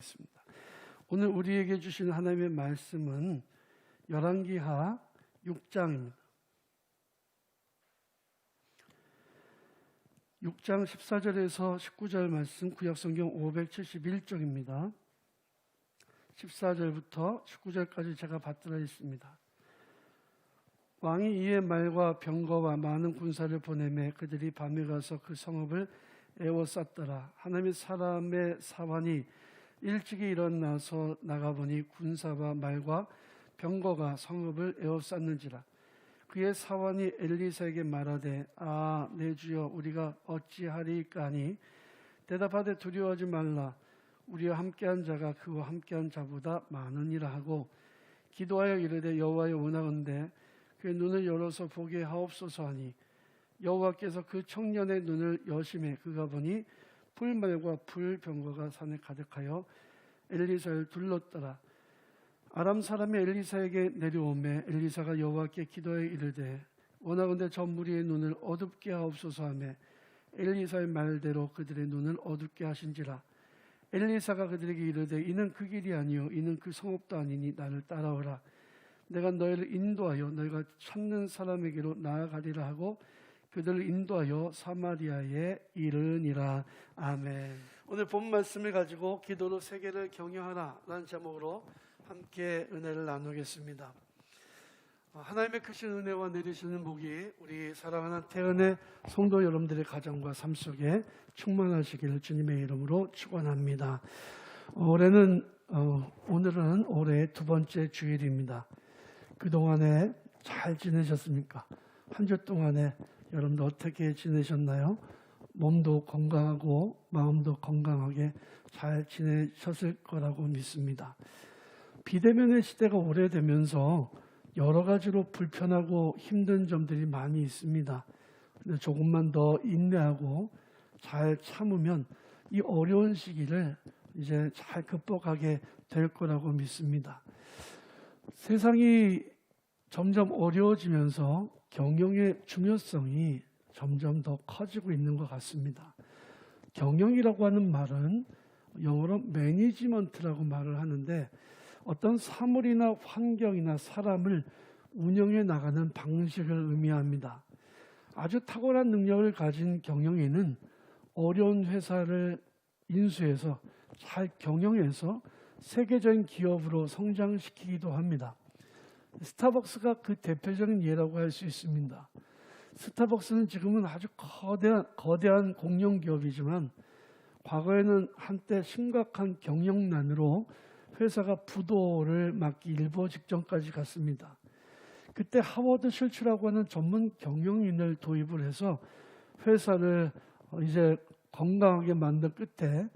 있습니다. 오늘 우리에게 주신 하나님의 말씀은 열왕기하 6장입니다. 6장 14절에서 19절 말씀, 구약성경 571쪽입니다. 14절부터 19절까지 제가 받들어 있습니다. 왕이 이에 말과 병거와 많은 군사를 보내매 그들이 밤에 가서 그 성읍을 에워쌌더라. 하나님의 사람의 사환이 일찍이 일어나서 나가보니 군사와 말과 병거가 성읍을 에워쌌는지라. 그의 사환이 엘리사에게 말하되 내 주여 우리가 어찌하리까 하니 대답하되 두려워하지 말라. 우리와 함께한 자가 그와 함께한 자보다 많으니라 하고 기도하여 이르되 여호와여 원하건대 그의 눈을 열어서 보게 하옵소서 하니 여호와께서 그 청년의 눈을 여심해 그가 보니 불말과 불병거가 산에 가득하여 엘리사를 둘렀더라. 아람 사람이 엘리사에게 내려오매 엘리사가 여호와께 기도하여 이르되 원하건대 저 무리의 눈을 어둡게 하옵소서 하매 엘리사의 말대로 그들의 눈을 어둡게 하신지라. 엘리사가 그들에게 이르되 이는 그 길이 아니요 이는 그 성읍도 아니니 나를 따라오라. 내가 너희를 인도하여 너희가 찾는 사람에게로 나아가리라 하고 그들을 인도하여 사마리아에 이르니라. 아멘. 오늘 본 말씀을 가지고 기도로 세계를 경영하라 라는 제목으로 함께 은혜를 나누겠습니다. 하나님의 크신 은혜와 내리시는 복이 우리 사랑하는 태은의 성도 여러분들의 가정과 삶 속에 충만하시기를 주님의 이름으로 축원합니다. 오늘은 올해 두 번째 주일입니다. 그동안에 잘 지내셨습니까? 한 주 동안에 여러분들 어떻게 지내셨나요? 몸도 건강하고 마음도 건강하게 잘 지내셨을 거라고 믿습니다. 비대면의 시대가 오래되면서 여러 가지로 불편하고 힘든 점들이 많이 있습니다. 근데 조금만 더 인내하고 잘 참으면 이 어려운 시기를 이제 잘 극복하게 될 거라고 믿습니다. 세상이 점점 어려워지면서 경영의 중요성이 점점 더 커지고 있는 것 같습니다. 경영이라고 하는 말은 영어로 매니지먼트라고 말을 하는데 어떤 사물이나 환경이나 사람을 운영해 나가는 방식을 의미합니다. 아주 탁월한 능력을 가진 경영인은 어려운 회사를 인수해서 잘 경영해서 세계적인 기업으로 성장시키기도 합니다. 스타벅스가 그 대표적인 예라고 할 수 있습니다. 스타벅스는 지금은 아주 거대한 공룡기업이지만 과거에는 한때 심각한 경영난으로 회사가 부도를 맞기 일보 직전까지 갔습니다. 그때 하워드 슐츠라고 하는 전문 경영인을 도입을 해서 회사를 이제 건강하게 만든 끝에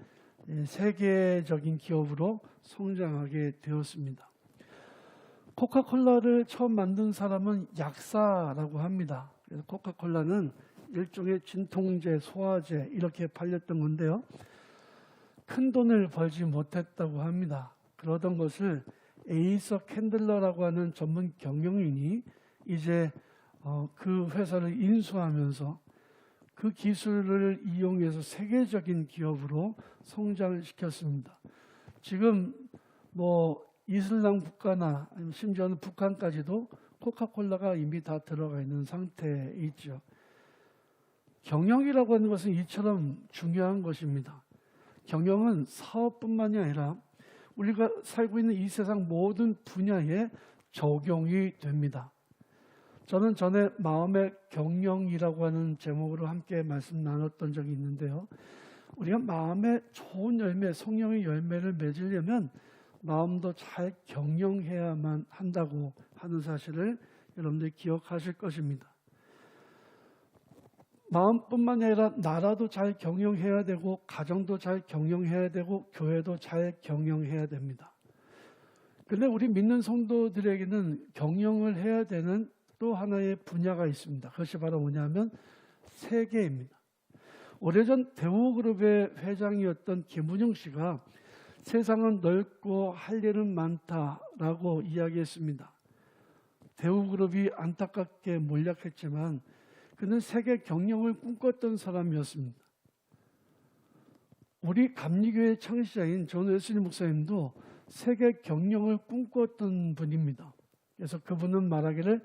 세계적인 기업으로 성장하게 되었습니다. 코카콜라를 처음 만든 사람은 약사라고 합니다. 그래서 코카콜라는 일종의 진통제, 소화제 이렇게 팔렸던 건데요. 큰 돈을 벌지 못했다고 합니다. 그러던 것을 에이서 캔들러라고 하는 전문 경영인이 이제 그 회사를 인수하면서 그 기술을 이용해서 세계적인 기업으로 성장시켰습니다. 지금 이슬람 국가나 심지어는 북한까지도 코카콜라가 이미 다 들어가 있는 상태에 있죠. 경영이라고 하는 것은 이처럼 중요한 것입니다. 경영은 사업뿐만이 아니라 우리가 살고 있는 이 세상 모든 분야에 적용이 됩니다. 저는 전에 마음의 경영이라고 하는 제목으로 함께 말씀 나눴던 적이 있는데요. 우리가 마음의 좋은 열매, 성령의 열매를 맺으려면 마음도 잘 경영해야만 한다고 하는 사실을 여러분들이 기억하실 것입니다. 마음뿐만 아니라 나라도 잘 경영해야 되고 가정도 잘 경영해야 되고 교회도 잘 경영해야 됩니다. 그런데 우리 믿는 성도들에게는 경영을 해야 되는 또 하나의 분야가 있습니다. 그것이 바로 뭐냐면 세계입니다. 오래전 대우그룹의 회장이었던 김은용 씨가 세상은 넓고 할 일은 많다라고 이야기했습니다. 대우그룹이 안타깝게 몰락했지만 그는 세계 경영을 꿈꿨던 사람이었습니다. 우리 감리교회 창시자인 존 웨슬리 목사님도 세계 경영을 꿈꿨던 분입니다. 그래서 그분은 말하기를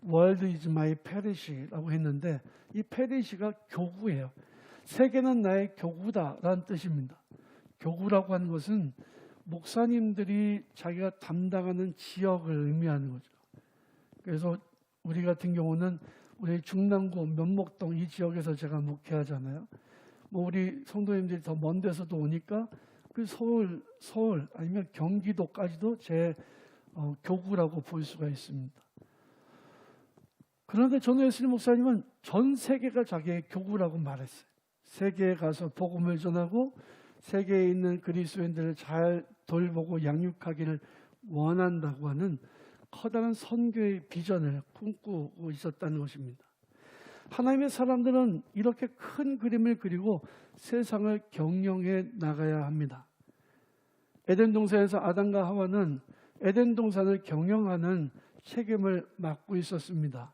World is my parish라고 했는데, 이 parish가 교구예요. 세계는 나의 교구다라는 뜻입니다. 교구라고 하는 것은 목사님들이 자기가 담당하는 지역을 의미하는 거죠. 그래서 우리 같은 경우는 우리 중랑구 면목동 이 지역에서 제가 목회하잖아요. 뭐 우리 성도님들이 더 먼 데서도 오니까 그 서울 아니면 경기도까지도 제 교구라고 볼 수가 있습니다. 그런데 존 웨슬리 목사님은 전 세계가 자기의 교구라고 말했어요. 세계에 가서 복음을 전하고 세계에 있는 그리스도인들을 잘 돌보고 양육하기를 원한다고 하는 커다란 선교의 비전을 꿈꾸고 있었다는 것입니다. 하나님의 사람들은 이렇게 큰 그림을 그리고 세상을 경영해 나가야 합니다. 에덴 동산에서 아담과 하와는 에덴 동산을 경영하는 책임을 맡고 있었습니다.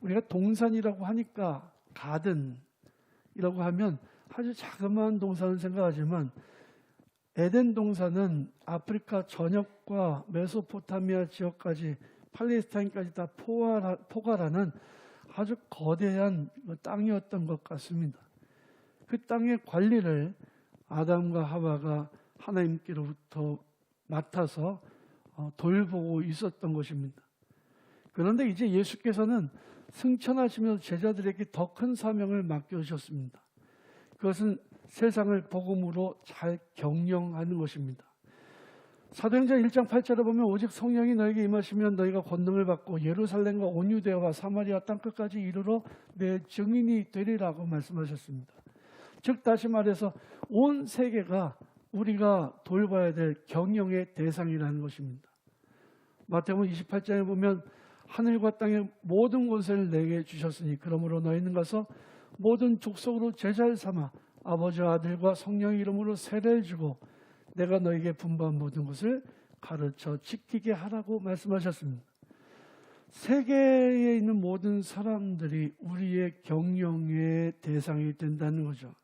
우리가 동산이라고 하니까 가든이라고 하면 아주 자그마한 동산을 생각하지만 에덴 동산은 아프리카 전역과 메소포타미아 지역까지 팔레스타인까지 다 포괄하는 아주 거대한 땅이었던 것 같습니다. 그 땅의 관리를 아담과 하와가 하나님께로부터 맡아서 돌보고 있었던 것입니다. 그런데 이제 예수께서는 승천하시면서 제자들에게 더 큰 사명을 맡겨주셨습니다. 그것은 세상을 복음으로 잘 경영하는 것입니다. 사도행전 1장 8절에 보면 오직 성령이 너에게 임하시면 너희가 권능을 받고 예루살렘과 온 유대와 사마리아 땅끝까지 이르러 내 증인이 되리라고 말씀하셨습니다. 즉 다시 말해서 온 세계가 우리가 돌봐야 될 경영의 대상이라는 것입니다. 마태복음 28장에 보면 하늘과 땅의 모든 권세를 내게 주셨으니 그러므로 너희는 가서 모든 족속으로 제자를 삼아 아버지와 아들과 성령의 이름으로 세례를 주고 내가 너에게 분부한 모든 것을 가르쳐 지키게 하라고 말씀하셨습니다. 세계에 있는 모든 사람들이 우리의 경영의 대상이 된다는 거죠.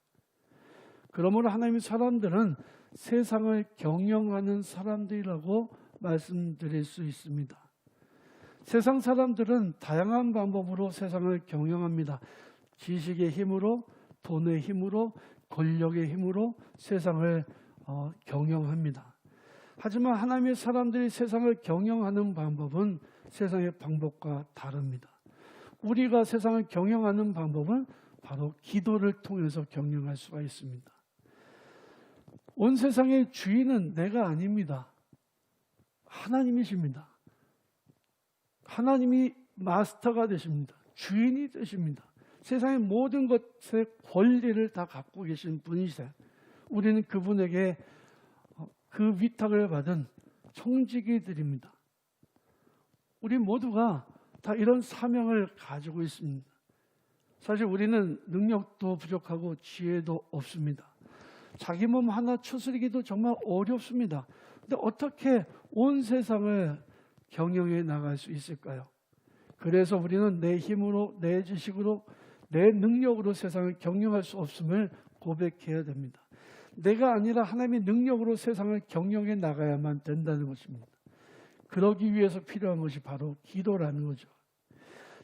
그러므로 하나님의 사람들은 세상을 경영하는 사람들이라고 말씀드릴 수 있습니다. 세상 사람들은 다양한 방법으로 세상을 경영합니다. 지식의 힘으로, 돈의 힘으로, 권력의 힘으로 세상을 경영합니다. 하지만 하나님의 사람들이 세상을 경영하는 방법은 세상의 방법과 다릅니다. 우리가 세상을 경영하는 방법은 바로 기도를 통해서 경영할 수가 있습니다. 온 세상의 주인은 내가 아닙니다. 하나님이십니다. 하나님이 마스터가 되십니다. 주인이 되십니다. 세상의 모든 것의 권리를 다 갖고 계신 분이세요. 우리는 그분에게 그 위탁을 받은 청지기들입니다. 우리 모두가 다 이런 사명을 가지고 있습니다. 사실 우리는 능력도 부족하고 지혜도 없습니다. 자기 몸 하나 추스리기도 정말 어렵습니다. 근데 어떻게 온 세상을 경영해 나갈 수 있을까요? 그래서 우리는 내 힘으로, 내 지식으로, 내 능력으로 세상을 경영할 수 없음을 고백해야 됩니다. 내가 아니라 하나님의 능력으로 세상을 경영해 나가야만 된다는 것입니다. 그러기 위해서 필요한 것이 바로 기도라는 거죠.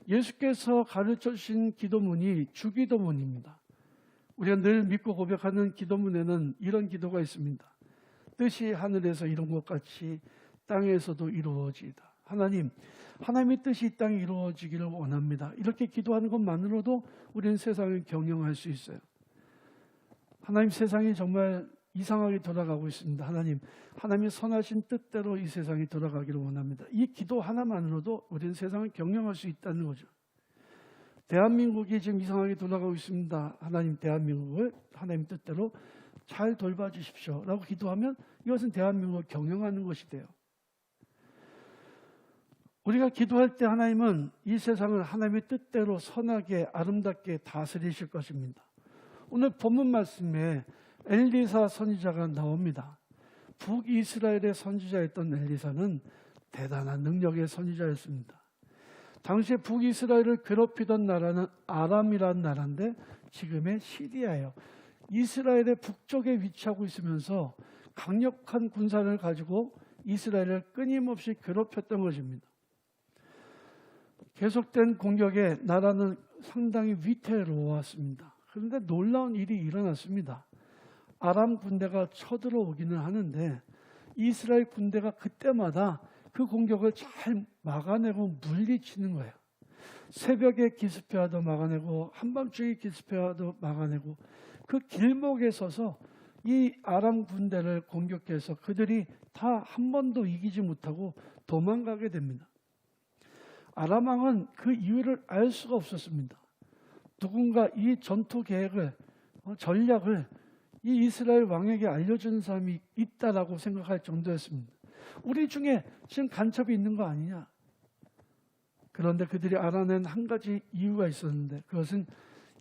예수께서 가르쳐 주신 기도문이 주기도문입니다. 우리가 늘 믿고 고백하는 기도문에는 이런 기도가 있습니다. 뜻이 하늘에서 이룬 것 같이 땅에서도 이루어지이다. 하나님, 하나님의 뜻이 이 땅에 이루어지기를 원합니다. 이렇게 기도하는 것만으로도 우리는 세상을 경영할 수 있어요. 하나님, 세상이 정말 이상하게 돌아가고 있습니다. 하나님, 하나님의 선하신 뜻대로 이 세상이 돌아가기를 원합니다. 이 기도 하나만으로도 우리는 세상을 경영할 수 있다는 거죠. 대한민국이 지금 이상하게 돌아가고 있습니다. 하나님, 대한민국을 하나님 뜻대로 잘 돌봐주십시오 라고 기도하면 이것은 대한민국을 경영하는 것이 돼요. 우리가 기도할 때 하나님은 이 세상을 하나님의 뜻대로 선하게 아름답게 다스리실 것입니다. 오늘 본문 말씀에 엘리사 선지자가 나옵니다. 북이스라엘의 선지자였던 엘리사는 대단한 능력의 선지자였습니다. 당시에 북이스라엘을 괴롭히던 나라는 아람이라는 나라인데 지금의 시리아예요. 이스라엘의 북쪽에 위치하고 있으면서 강력한 군사를 가지고 이스라엘을 끊임없이 괴롭혔던 것입니다. 계속된 공격에 나라는 상당히 위태로웠습니다. 그런데 놀라운 일이 일어났습니다. 아람 군대가 쳐들어오기는 하는데 이스라엘 군대가 그때마다 그 공격을 잘 막아내고 물리치는 거예요. 새벽에 기습해와도 막아내고 한밤중에 기습해와도 막아내고 그 길목에 서서 이 아람 군대를 공격해서 그들이 다 한 번도 이기지 못하고 도망가게 됩니다. 아람 왕은 그 이유를 알 수가 없었습니다. 누군가 이 전투 계획을 전략을 이 이스라엘 왕에게 알려주는 사람이 있다라고 생각할 정도였습니다. 우리 중에 지금 간첩이 있는 거 아니냐? 그런데 그들이 알아낸 한 가지 이유가 있었는데 그것은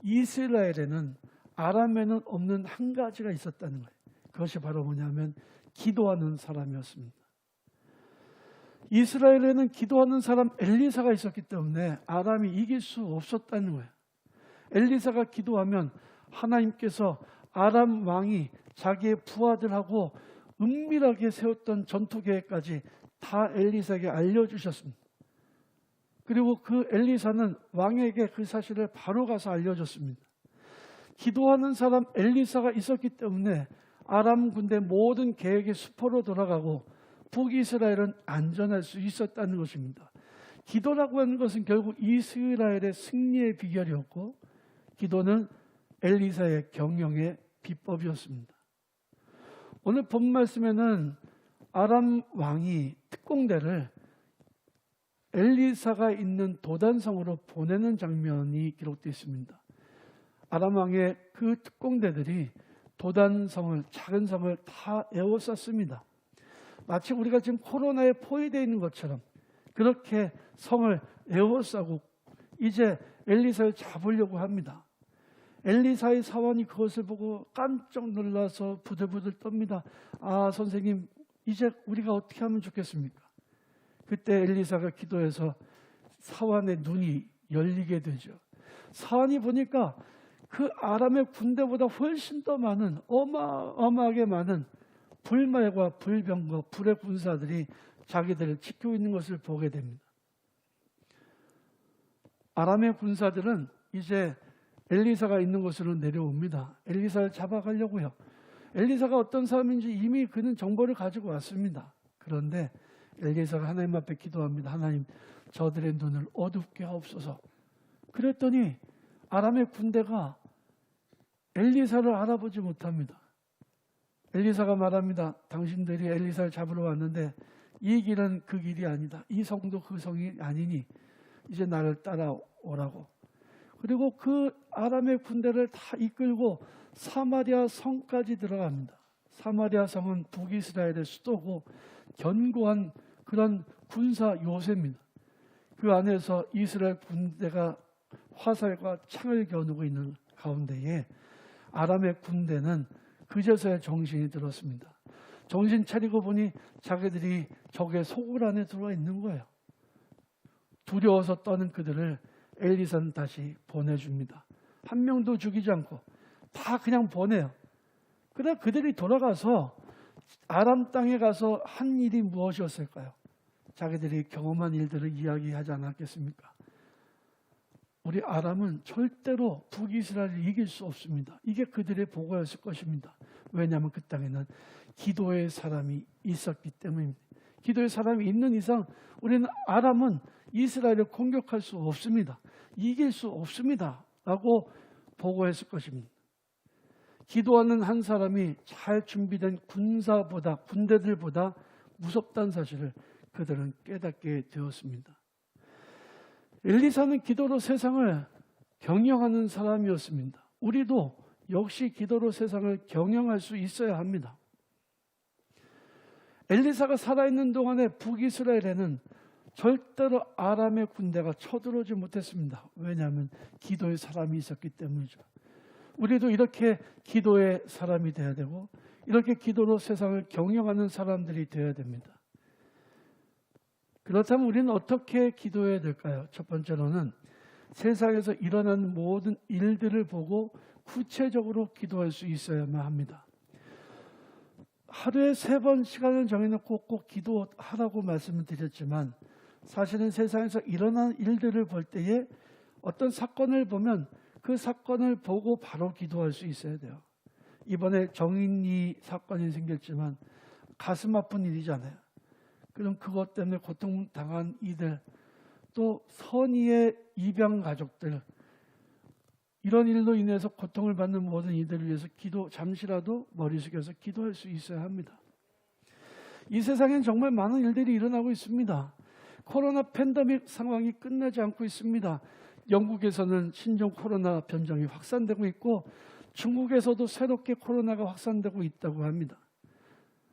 이스라엘에는 아람에는 없는 한 가지가 있었다는 거예요. 그것이 바로 뭐냐면 기도하는 사람이었습니다. 이스라엘에는 기도하는 사람 엘리사가 있었기 때문에 아람이 이길 수 없었다는 거예요. 엘리사가 기도하면 하나님께서 아람 왕이 자기의 부하들하고 은밀하게 세웠던 전투 계획까지 다 엘리사에게 알려주셨습니다. 그리고 그 엘리사는 왕에게 그 사실을 바로 가서 알려줬습니다. 기도하는 사람 엘리사가 있었기 때문에 아람 군대 모든 계획이 수포로 돌아가고 북이스라엘은 안전할 수 있었다는 것입니다. 기도라고 하는 것은 결국 이스라엘의 승리의 비결이었고 기도는 엘리사의 경영의 비법이었습니다. 오늘 본 말씀에는 아람 왕이 특공대를 엘리사가 있는 도단성으로 보내는 장면이 기록되어 있습니다. 아람 왕의 그 특공대들이 도단성을, 작은 성을 다 에워쌌습니다. 마치 우리가 지금 코로나에 포위되어 있는 것처럼 그렇게 성을 에워싸고 이제 엘리사를 잡으려고 합니다. 엘리사의 사원이 그것을 보고 깜짝 놀라서 부들부들 떱니다. 아, 선생님, 이제 우리가 어떻게 하면 좋겠습니까? 그때 엘리사가 기도해서 사원의 눈이 열리게 되죠. 사원이 보니까 그 아람의 군대보다 훨씬 더 많은 어마어마하게 많은 불말과 불병과 불의 군사들이 자기들을 지키고 있는 것을 보게 됩니다. 아람의 군사들은 이제 엘리사가 있는 곳으로 내려옵니다. 엘리사를 잡아가려고요. 엘리사가 어떤 사람인지 이미 그는 정보를 가지고 왔습니다. 그런데 엘리사가 하나님 앞에 기도합니다. 하나님, 저들의 눈을 어둡게 하옵소서. 그랬더니 아람의 군대가 엘리사를 알아보지 못합니다. 엘리사가 말합니다. 당신들이 엘리사를 잡으러 왔는데 이 길은 그 길이 아니다. 이 성도 그 성이 아니니 이제 나를 따라오라고. 그리고 그 아람의 군대를 다 이끌고 사마리아 성까지 들어갑니다. 사마리아 성은 북이스라엘의 수도고 견고한 그런 군사 요새입니다. 그 안에서 이스라엘 군대가 화살과 창을 겨누고 있는 가운데에 아람의 군대는 그제서야 정신이 들었습니다. 정신 차리고 보니 자기들이 적의 소굴 안에 들어와 있는 거예요. 두려워서 떠는 그들을 엘리사는 다시 보내줍니다. 한 명도 죽이지 않고 다 그냥 보내요. 그러나 그들이 돌아가서 아람 땅에 가서 한 일이 무엇이었을까요? 자기들이 경험한 일들을 이야기하지 않았겠습니까? 우리 아람은 절대로 북이스라엘을 이길 수 없습니다. 이게 그들의 보고였을 것입니다. 왜냐하면 그 땅에는 기도의 사람이 있었기 때문입니다. 기도의 사람이 있는 이상 우리는 아람은 이스라엘을 공격할 수 없습니다. 이길 수 없습니다. 라고 보고했을 것입니다. 기도하는 한 사람이 잘 준비된 군대들보다 무섭다는 사실을 그들은 깨닫게 되었습니다. 엘리사는 기도로 세상을 경영하는 사람이었습니다. 우리도 역시 기도로 세상을 경영할 수 있어야 합니다. 엘리사가 살아있는 동안에 북이스라엘에는 절대로 아람의 군대가 쳐들어오지 못했습니다. 왜냐하면 기도의 사람이 있었기 때문이죠. 우리도 이렇게 기도의 사람이 되어야 되고 이렇게 기도로 세상을 경영하는 사람들이 되어야 됩니다. 그렇다면 우리는 어떻게 기도해야 될까요? 첫 번째로는 세상에서 일어나는 모든 일들을 보고 구체적으로 기도할 수 있어야만 합니다. 하루에 3번 시간을 정해놓고 꼭 기도하라고 말씀을 드렸지만 사실은 세상에서 일어난 일들을 볼 때에 어떤 사건을 보면 그 사건을 보고 바로 기도할 수 있어야 돼요. 이번에 정인이 사건이 생겼지만 가슴 아픈 일이잖아요. 그럼 그것 때문에 고통당한 이들, 또 선의의 입양 가족들, 이런 일로 인해서 고통을 받는 모든 이들을 위해서 잠시라도 머리 숙여서 기도할 수 있어야 합니다. 이 세상엔 정말 많은 일들이 일어나고 있습니다. 코로나 팬데믹 상황이 끝나지 않고 있습니다. 영국에서는 신종 코로나 변종이 확산되고 있고 중국에서도 새롭게 코로나가 확산되고 있다고 합니다.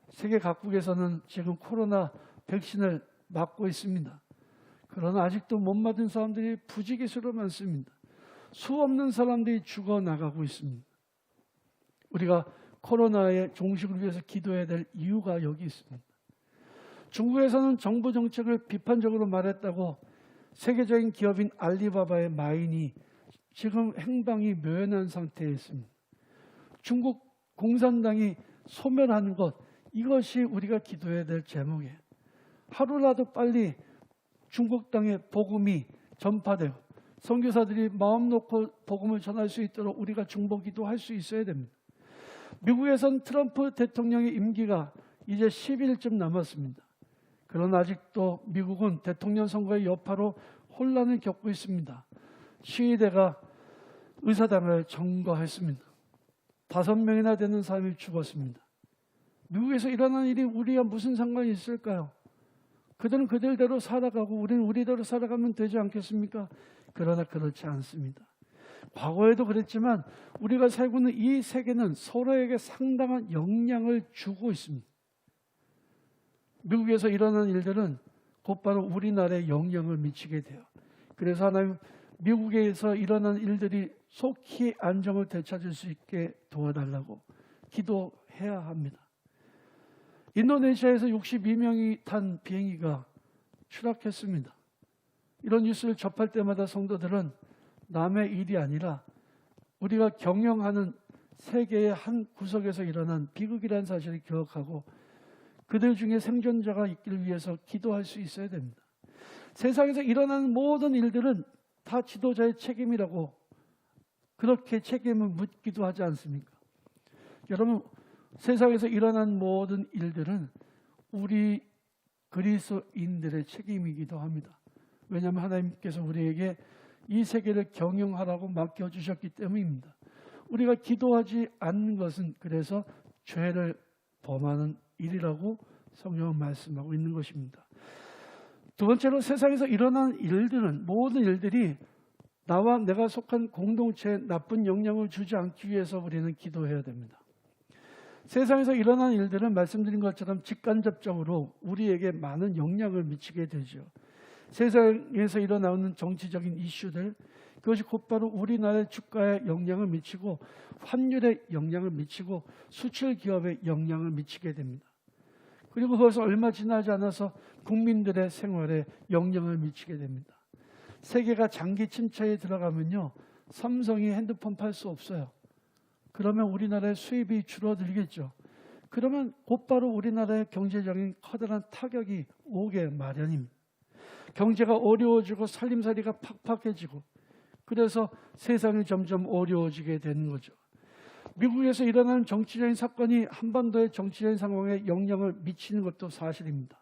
세계 각국에서는 지금 코로나 백신을 맞고 있습니다. 그러나 아직도 못 맞은 사람들이 부지기수로 많습니다. 수 없는 사람들이 죽어나가고 있습니다. 우리가 코로나의 종식을 위해서 기도해야 될 이유가 여기 있습니다. 중국에서는 정부 정책을 비판적으로 말했다고 세계적인 기업인 알리바바의 마인이 지금 행방이 묘연한 상태에 있습니다. 중국 공산당이 소멸하는 것, 이것이 우리가 기도해야 될 제목이에요. 하루라도 빨리 중국 땅에 복음이 전파되고 선교사들이 마음 놓고 복음을 전할 수 있도록 우리가 중보기도 할 수 있어야 됩니다. 미국에선 트럼프 대통령의 임기가 이제 10일쯤 남았습니다. 그러나 아직도 미국은 대통령 선거의 여파로 혼란을 겪고 있습니다. 시위대가 의사당을 점거했습니다. 5명이나 되는 사람이 죽었습니다. 미국에서 일어난 일이 우리와 무슨 상관이 있을까요? 그들은 그들대로 살아가고 우리는 우리대로 살아가면 되지 않겠습니까? 그러나 그렇지 않습니다. 과거에도 그랬지만 우리가 살고 있는 이 세계는 서로에게 상당한 영향을 주고 있습니다. 미국에서 일어난 일들은 곧바로 우리나라에 영향을 미치게 돼요. 그래서 하나님, 미국에서 일어난 일들이 속히 안정을 되찾을 수 있게 도와달라고 기도해야 합니다. 인도네시아에서 62명이 탄 비행기가 추락했습니다. 이런 뉴스를 접할 때마다 성도들은 남의 일이 아니라 우리가 경영하는 세계의 한 구석에서 일어난 비극이라는 사실을 기억하고 그들 중에 생존자가 있기를 위해서 기도할 수 있어야 됩니다. 세상에서 일어나는 모든 일들은 다 지도자의 책임이라고 그렇게 책임을 묻기도 하지 않습니까? 여러분, 세상에서 일어난 모든 일들은 우리 그리스도인들의 책임이기도 합니다. 왜냐하면 하나님께서 우리에게 이 세계를 경영하라고 맡겨주셨기 때문입니다. 우리가 기도하지 않는 것은 그래서 죄를 범하는 일이라고 성경은 말씀하고 있는 것입니다. 두 번째로 세상에서 일어나는 일들은 모든 일들이 나와 내가 속한 공동체에 나쁜 영향을 주지 않기 위해서 우리는 기도해야 됩니다. 세상에서 일어나는 일들은 말씀드린 것처럼 직간접적으로 우리에게 많은 영향을 미치게 되죠. 세상에서 일어나는 정치적인 이슈들, 그것이 곧바로 우리나라의 주가에 영향을 미치고 환율에 영향을 미치고 수출 기업에 영향을 미치게 됩니다. 그리고 그것은 얼마 지나지 않아서 국민들의 생활에 영향을 미치게 됩니다. 세계가 장기 침체에 들어가면요, 삼성이 핸드폰 팔 수 없어요. 그러면 우리나라의 수입이 줄어들겠죠. 그러면 곧바로 우리나라의 경제적인 커다란 타격이 오게 마련입니다. 경제가 어려워지고 살림살이가 팍팍해지고 그래서 세상이 점점 어려워지게 되는 거죠. 미국에서 일어나는 정치적인 사건이 한반도의 정치적인 상황에 영향을 미치는 것도 사실입니다.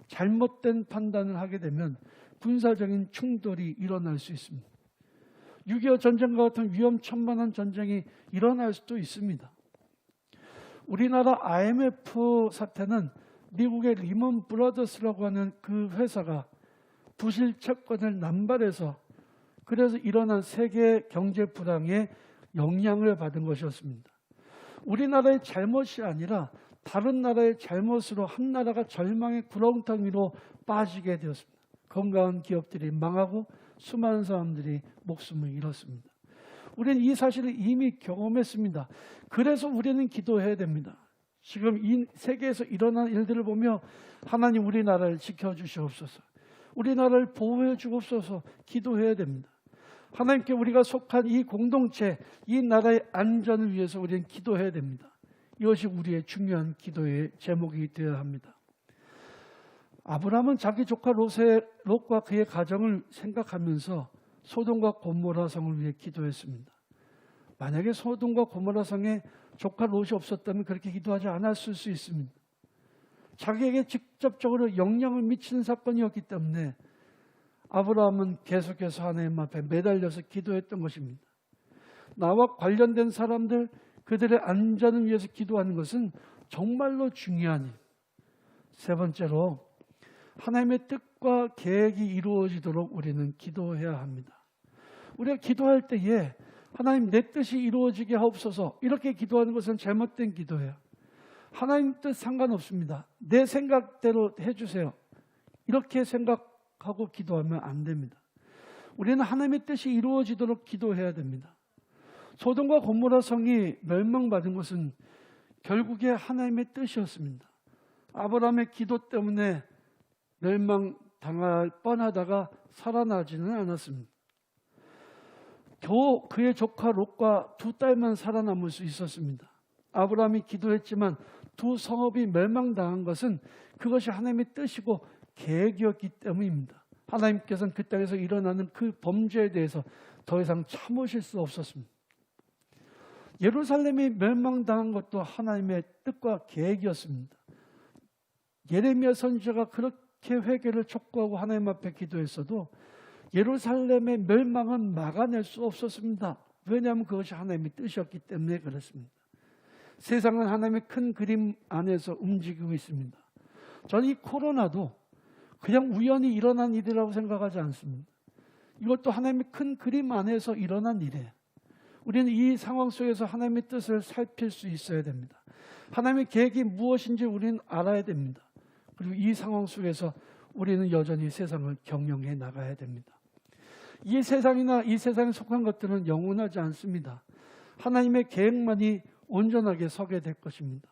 잘못된 판단을 하게 되면 군사적인 충돌이 일어날 수 있습니다. 6.25 전쟁과 같은 위험천만한 전쟁이 일어날 수도 있습니다. 우리나라 IMF 사태는 미국의 리먼 브라더스라고 하는 그 회사가 부실 채권을 남발해서 그래서 일어난 세계 경제 불황에 영향을 받은 것이었습니다. 우리나라의 잘못이 아니라 다른 나라의 잘못으로 한 나라가 절망의 구렁텅 위로 빠지게 되었습니다. 건강한 기업들이 망하고 수많은 사람들이 목숨을 잃었습니다. 우리는 이 사실을 이미 경험했습니다. 그래서 우리는 기도해야 됩니다. 지금 이 세계에서 일어난 일들을 보며 하나님 우리나라를 지켜주시옵소서, 우리나라를 보호해 주옵소서 기도해야 됩니다. 하나님께 우리가 속한 이 공동체, 이 나라의 안전을 위해서 우리는 기도해야 됩니다. 이것이 우리의 중요한 기도의 제목이 되어야 합니다. 아브라함은 자기 조카 롯과 그의 가정을 생각하면서 소돔과 고모라 성을 위해 기도했습니다. 만약에 소돔과 고모라 성에 조카 롯이 없었다면 그렇게 기도하지 않았을 수 있습니다. 자기에게 직접적으로 영향을 미치는 사건이었기 때문에 아브라함은 계속해서 하나님 앞에 매달려서 기도했던 것입니다. 나와 관련된 사람들, 그들의 안전을 위해서 기도하는 것은 정말로 중요한 일. 세 번째로 하나님의 뜻과 계획이 이루어지도록 우리는 기도해야 합니다. 우리가 기도할 때에 하나님 내 뜻이 이루어지게 하옵소서 이렇게 기도하는 것은 잘못된 기도예요. 하나님 뜻 상관없습니다. 내 생각대로 해주세요. 이렇게 생각하고 기도하면 안 됩니다. 우리는 하나님의 뜻이 이루어지도록 기도해야 됩니다. 소돔과 고모라 성이 멸망받은 것은 결국에 하나님의 뜻이었습니다. 아브라함의 기도 때문에 멸망당할 뻔하다가 살아나지는 않았습니다. 겨우 그의 조카 롯과 두 딸만 살아남을 수 있었습니다. 아브라함이 기도했지만 두 성읍이 멸망당한 것은 그것이 하나님의 뜻이고 계획이었기 때문입니다. 하나님께서는 그 땅에서 일어나는 그 범죄에 대해서 더 이상 참으실 수 없었습니다. 예루살렘이 멸망당한 것도 하나님의 뜻과 계획이었습니다. 예레미야 선지자가 그렇게 회개를 촉구하고 하나님 앞에 기도했어도 예루살렘의 멸망은 막아낼 수 없었습니다. 왜냐하면 그것이 하나님의 뜻이었기 때문에 그렇습니다. 세상은 하나님의 큰 그림 안에서 움직이고 있습니다. 저는 이 코로나도 그냥 우연히 일어난 일이라고 생각하지 않습니다. 이것도 하나님의 큰 그림 안에서 일어난 일이에요. 우리는 이 상황 속에서 하나님의 뜻을 살필 수 있어야 됩니다. 하나님의 계획이 무엇인지 우리는 알아야 됩니다. 그리고 이 상황 속에서 우리는 여전히 세상을 경영해 나가야 됩니다. 이 세상이나 이 세상에 속한 것들은 영원하지 않습니다. 하나님의 계획만이 온전하게 서게 될 것입니다.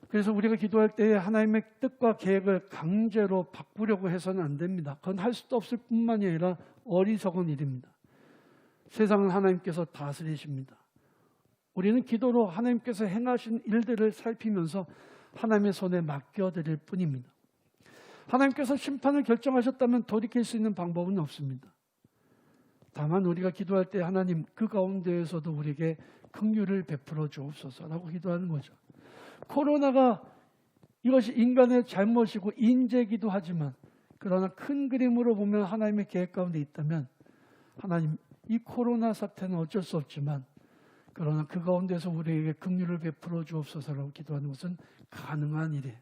그래서 우리가 기도할 때 하나님의 뜻과 계획을 강제로 바꾸려고 해서는 안 됩니다. 그건 할 수도 없을 뿐만이 아니라 어리석은 일입니다. 세상은 하나님께서 다스리십니다. 우리는 기도로 하나님께서 행하신 일들을 살피면서 하나님의 손에 맡겨드릴 뿐입니다. 하나님께서 심판을 결정하셨다면 돌이킬 수 있는 방법은 없습니다. 다만 우리가 기도할 때 하나님 그 가운데에서도 우리에게 긍휼을 베풀어 주옵소서라고 기도하는 거죠. 코로나가 이것이 인간의 잘못이고 인재이기도 하지만 그러나 큰 그림으로 보면 하나님의 계획 가운데 있다면 하나님 이 코로나 사태는 어쩔 수 없지만 그러나 그 가운데서 우리에게 긍휼을 베풀어 주옵소서라고 기도하는 것은 가능한 일이에요.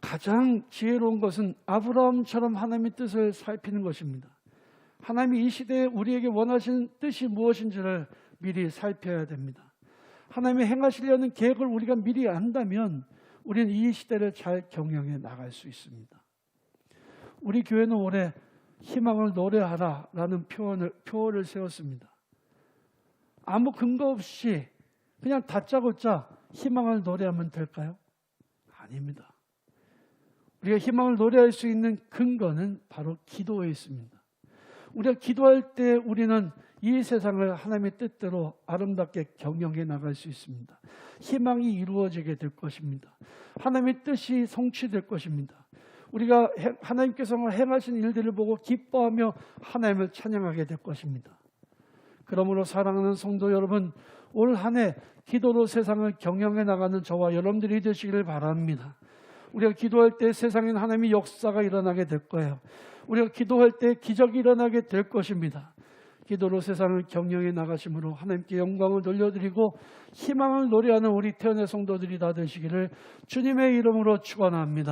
가장 지혜로운 것은 아브라함처럼 하나님의 뜻을 살피는 것입니다. 하나님이 이 시대에 우리에게 원하시는 뜻이 무엇인지를 미리 살펴야 됩니다. 하나님이 행하시려는 계획을 우리가 미리 안다면 우리는 이 시대를 잘 경영해 나갈 수 있습니다. 우리 교회는 올해 희망을 노래하라 라는 표어를 세웠습니다. 아무 근거 없이 그냥 다짜고짜 희망을 노래하면 될까요? 아닙니다. 우리가 희망을 노래할 수 있는 근거는 바로 기도에 있습니다. 우리가 기도할 때 우리는 이 세상을 하나님의 뜻대로 아름답게 경영해 나갈 수 있습니다. 희망이 이루어지게 될 것입니다. 하나님의 뜻이 성취될 것입니다. 우리가 하나님께서 행하신 일들을 보고 기뻐하며 하나님을 찬양하게 될 것입니다. 그러므로 사랑하는 성도 여러분, 올 한 해 기도로 세상을 경영해 나가는 저와 여러분들이 되시기를 바랍니다. 우리가 기도할 때 세상엔 하나님의 역사가 일어나게 될 거예요. 우리가 기도할 때 기적이 일어나게 될 것입니다. 기도로 세상을 경영해 나가심으로 하나님께 영광을 돌려드리고 희망을 노래하는 우리 태연의 성도들이 다 되시기를 주님의 이름으로 축원합니다.